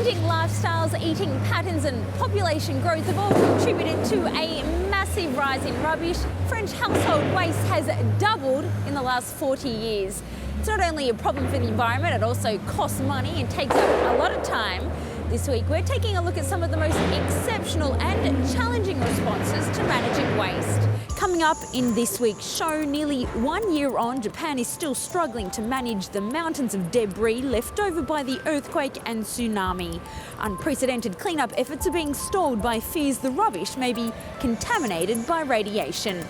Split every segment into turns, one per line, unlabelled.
Changing lifestyles, eating patterns and population growth have all contributed to a massive rise in rubbish. French household waste has doubled in the last 40 years. It's not only a problem for the environment, it also costs money and takes up a lot of time. This week we're taking a look at some of the most exceptional and challenging responses to managing waste. Coming up in this week's show, nearly 1 year on, Japan is still struggling to manage the mountains of debris left over by the earthquake and tsunami. Unprecedented cleanup efforts are being stalled by fears the rubbish may be contaminated by radiation.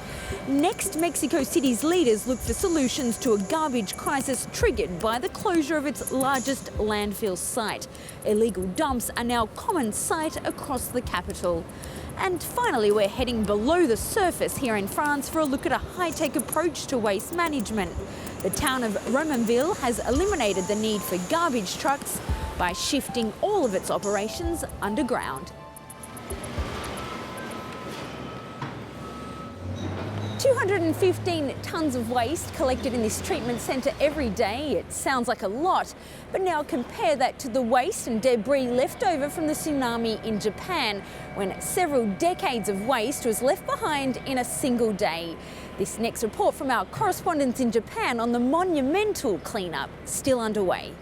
Next, Mexico City's leaders look for solutions to a garbage crisis triggered by the closure of its largest landfill site. Illegal dumps are now common sight across the capital. And finally, we're heading below the surface here in France for a look at a high-tech approach to waste management. The town of Romainville has eliminated the need for garbage trucks by shifting all of its operations underground. 215 tonnes of waste collected in this treatment centre every day. It sounds like a lot, but now compare that to the waste and debris left over from the tsunami in Japan, when several decades of waste was left behind in a single day. This next report from our correspondents in Japan on the monumental cleanup still underway.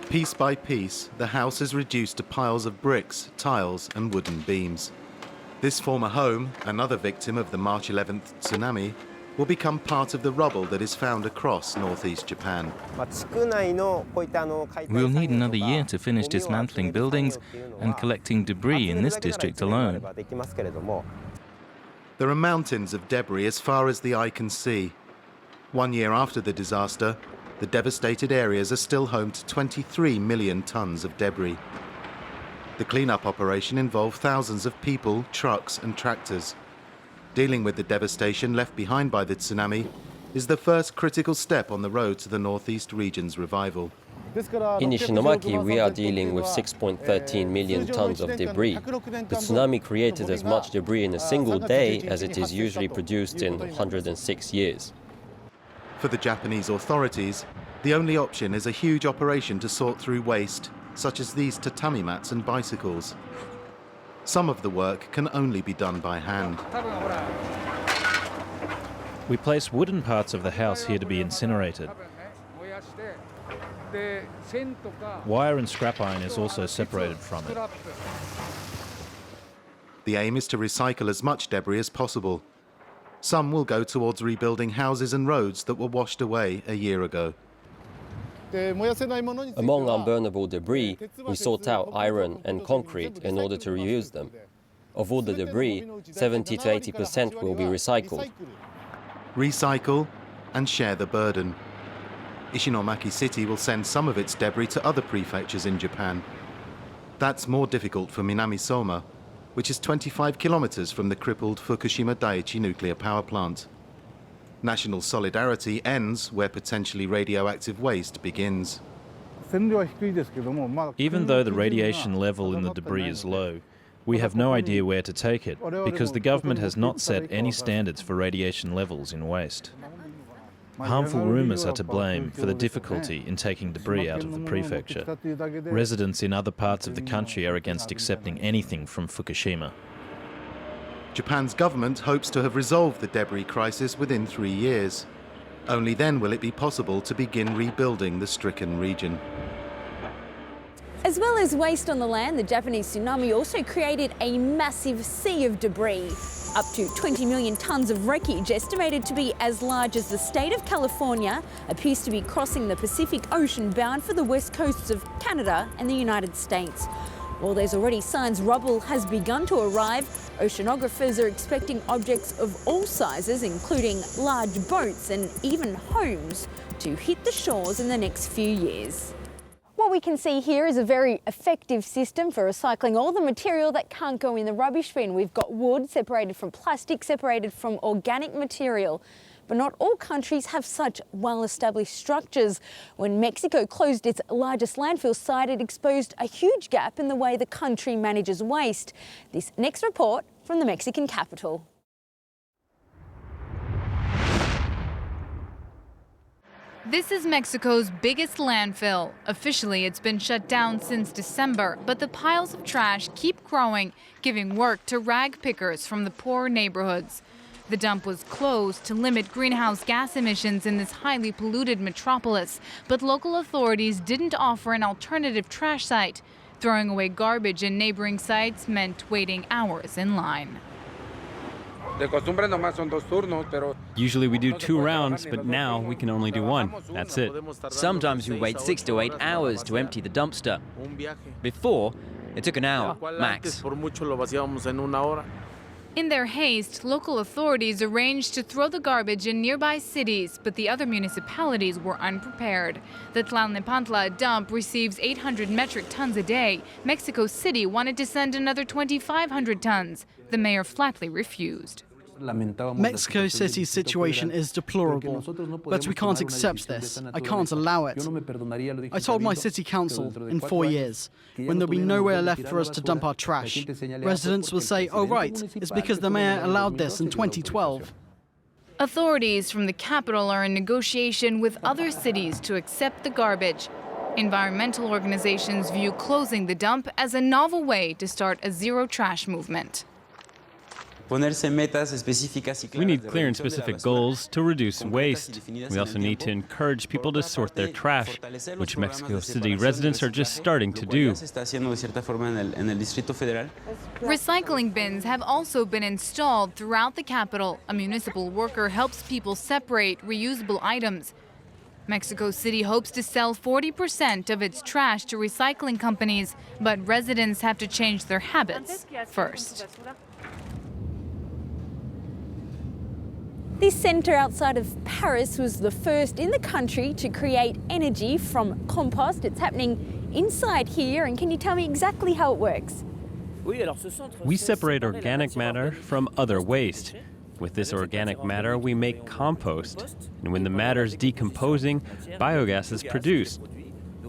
Piece by piece, the house is reduced to piles of bricks, tiles and wooden beams. This former home, another victim of the March 11th tsunami, will become part of the rubble that is found across northeast Japan.
We'll need another year to finish dismantling buildings and collecting debris in this district alone.
There are mountains of debris as far as the eye can see. 1 year after the disaster, the devastated areas are still home to 23 million tonnes of debris. The cleanup operation involved thousands of people, trucks and tractors. Dealing with the devastation left behind by the tsunami is the first critical step on the road to the northeast region's revival.
In Ishinomaki, we are dealing with 6.13 million tons of debris. The tsunami created as much debris in a single day as it is usually produced in 106 years.
For the Japanese authorities, the only option is a huge operation to sort through waste, such as these tatami mats and bicycles. Some of the work can only be done by hand.
We place wooden parts of the house here to be incinerated. Wire and scrap iron is also separated from it.
The aim is to recycle as much debris as possible. Some will go towards rebuilding houses and roads that were washed away a year ago.
Among unburnable debris, we sort out iron and concrete in order to reuse them. Of all the debris, 70 to 80% will be recycled.
Recycle and share the burden. Ishinomaki City will send some of its debris to other prefectures in Japan. That's more difficult for Minamisoma, which is 25 kilometers from the crippled Fukushima Daiichi nuclear power plant. National solidarity ends where potentially radioactive waste begins.
Even though the radiation level in the debris is low, we have no idea where to take it, because the government has not set any standards for radiation levels in waste. Harmful rumours are to blame for the difficulty in taking debris out of the prefecture. Residents in other parts of the country are against accepting anything from Fukushima.
Japan's government hopes to have resolved the debris crisis within 3 years. Only then will it be possible to begin rebuilding the stricken region.
As well as waste on the land, the Japanese tsunami also created a massive sea of debris. Up to 20 million tonnes of wreckage, estimated to be as large as the state of California, appears to be crossing the Pacific Ocean bound for the west coasts of Canada and the United States. While there's already signs rubble has begun to arrive, oceanographers are expecting objects of all sizes, including large boats and even homes, to hit the shores in the next few years. What we can see here is a very effective system for recycling all the material that can't go in the rubbish bin. We've got wood separated from plastic, separated from organic material. But not all countries have such well-established structures. When Mexico closed its largest landfill site, it exposed a huge gap in the way the country manages waste. This next report from the Mexican capital.
This is Mexico's biggest landfill. Officially, it's been shut down since December, but the piles of trash keep growing, giving work to rag pickers from the poorer neighborhoods. The dump was closed to limit greenhouse gas emissions in this highly polluted metropolis, but local authorities didn't offer an alternative trash site. Throwing away garbage in neighboring sites meant waiting hours in line.
Usually we do 2 rounds, but now we can only do 1. That's it.
Sometimes we wait 6 to 8 hours to empty the dumpster. Before, it took an hour, max.
In their haste, local authorities arranged to throw the garbage in nearby cities, but the other municipalities were unprepared. The Tlalnepantla dump receives 800 metric tons a day. Mexico City wanted to send another 2,500 tons. The mayor flatly refused.
Mexico City's situation is deplorable, but we can't accept this. I can't allow it. I told my city council in 4 years, when there'll be nowhere left for us to dump our trash. Residents will say, oh right, it's because the mayor allowed this in 2012.
Authorities from the capital are in negotiation with other cities to accept the garbage. Environmental organizations view closing the dump as a novel way to start a zero trash movement.
We need clear and specific goals to reduce waste. We also need to encourage people to sort their trash, which Mexico City residents are just starting to do.
Recycling bins have also been installed throughout the capital. A municipal worker helps people separate reusable items. Mexico City hopes to sell 40% of its trash to recycling companies, but residents have to change their habits first.
This centre outside of Paris was the first in the country to create energy from compost. It's happening inside here, and can you tell me exactly how it works?
We separate organic matter from other waste. With this organic matter, we make compost, and when the matter is decomposing, biogas is produced.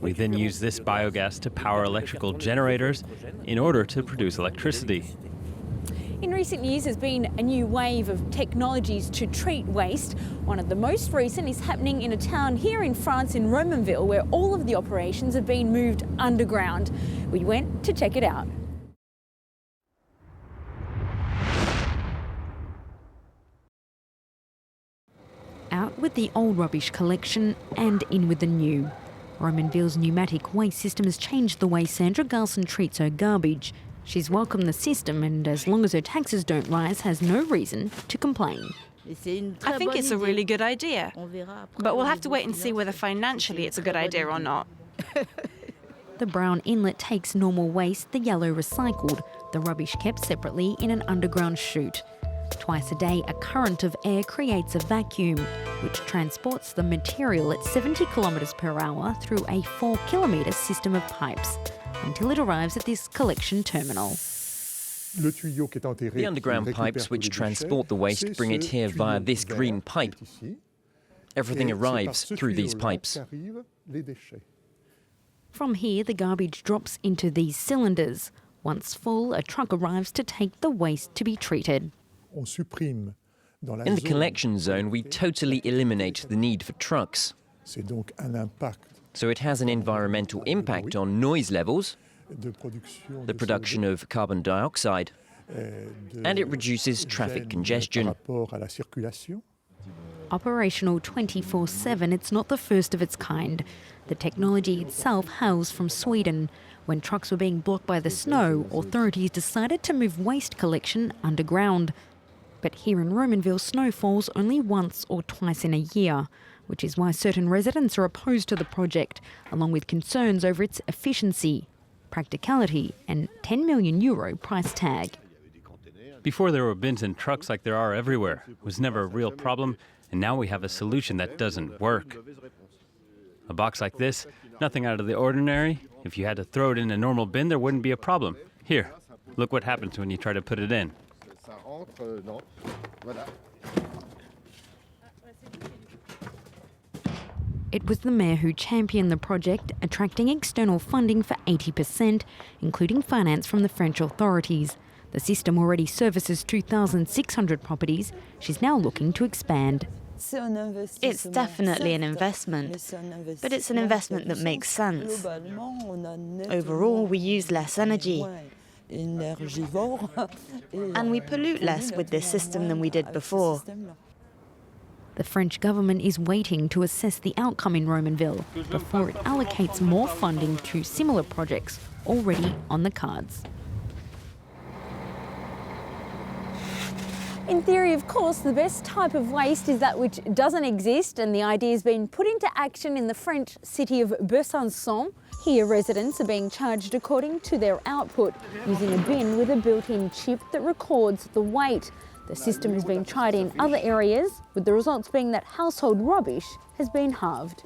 We then use this biogas to power electrical generators in order to produce electricity.
In recent years, there's been a new wave of technologies to treat waste. One of the most recent is happening in a town here in France, in Romainville, where all of the operations have been moved underground. We went to check it out. Out with the old rubbish collection and in with the new. Romainville's pneumatic waste system has changed the way Sandra Garson treats her garbage. She's welcomed the system and, as long as her taxes don't rise, has no reason to complain.
I think it's a really good idea, but we'll have to wait and see whether financially it's a good idea or not.
The brown inlet takes normal waste, the yellow recycled, the rubbish kept separately in an underground chute. Twice a day, a current of air creates a vacuum, which transports the material at 70 kilometres per hour through a 4-kilometre system of pipes, until it arrives at this collection terminal.
The underground pipes which transport the waste bring it here via this green pipe. Everything arrives through these pipes.
From here, the garbage drops into these cylinders. Once full, a truck arrives to take the waste to be treated.
In the collection zone, we totally eliminate the need for trucks. So it has an environmental impact on noise levels, the production of carbon dioxide, and it reduces traffic congestion.
Operational 24/7, it's not the first of its kind. The technology itself hails from Sweden. When trucks were being blocked by the snow, authorities decided to move waste collection underground. But here in Romainville, snow falls only once or twice in a year, which is why certain residents are opposed to the project, along with concerns over its efficiency, practicality and €10 million price tag.
Before, there were bins and trucks like there are everywhere. It was never a real problem, and now we have a solution that doesn't work. A box like this, nothing out of the ordinary. If you had to throw it in a normal bin, there wouldn't be a problem. Here, look what happens when you try to put it in.
It was the mayor who championed the project, attracting external funding for 80%, including finance from the French authorities. The system already services 2,600 properties. She's now looking to expand.
It's definitely an investment, but it's an investment that makes sense. Overall, we use less energy, and we pollute less with this system than we did before.
The French government is waiting to assess the outcome in Romainville before it allocates more funding to similar projects already on the cards. In theory, of course, the best type of waste is that which doesn't exist, and the idea has been put into action in the French city of Besançon. Here, residents are being charged according to their output, using a bin with a built-in chip that records the weight. The system has been tried in other areas, with the results being that household rubbish has been halved.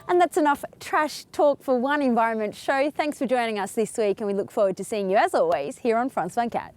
And that's enough trash talk for one environment show. Thanks for joining us this week, and we look forward to seeing you, as always, here on France 24.